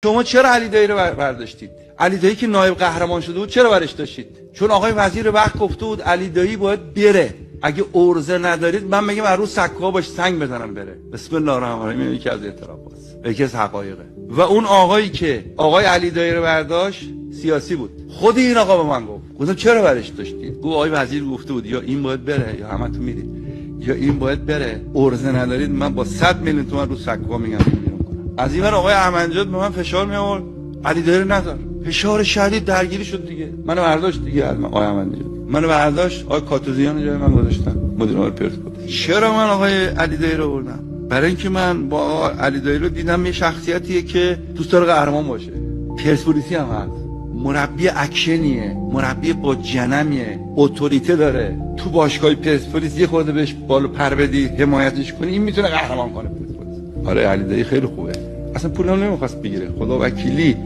شما چرا علی دایی رو برداشتید؟ علی دایی که نایب قهرمان شده بود چرا برش داشتید؟ چون آقای وزیر وقت گفته بود علی دایی باید بره. اگه ارزه ندارید من میگم از رو سکه‌ها باش سنگ بزنم بره. بسم الله الرحمن الرحیم. یکی از اعترافات، یکی از حقایقه. و اون آقایی که آقای علی دایی رو برداشت سیاسی بود. خود این آقا به من گفتم چرا برش داشتید؟ گفت آقای وزیر گفته بود یا این باید بره یا همتون میرید، یا این باید بره. ارزه ندارید من با 100 میلیون تومان رو سکه‌ها میگم بیرون کنم. از این ور آقای احمدنژاد به من فشار می آورد علی دایی رو نذار. فشار شدید درگیری شد دیگه. منو برداشت دیگه آقای احمدنژاد. منو برداشت آقای کاتوزیان جای من گذاشتن مدیر عامل پرسپولیس. چرا من آقای علی دایی رو بردم؟ برای اینکه من با علی دایی رو دیدم یه شخصیتیه که دوست داره قهرمان باشه. پرسپولیسی هم هست. مربی اکشنیه، مربی با جنمیه، اتوریته داره. تو باشگاه پرسپولیس یه خورده بهش بالو پر بدی، حمایتش کنی، این میتونه قهرمان کنه پرسپولیس. آره علی دایی خیلی خوبه. اصلا پولم نمیخواست بگیره. خدا وکیلی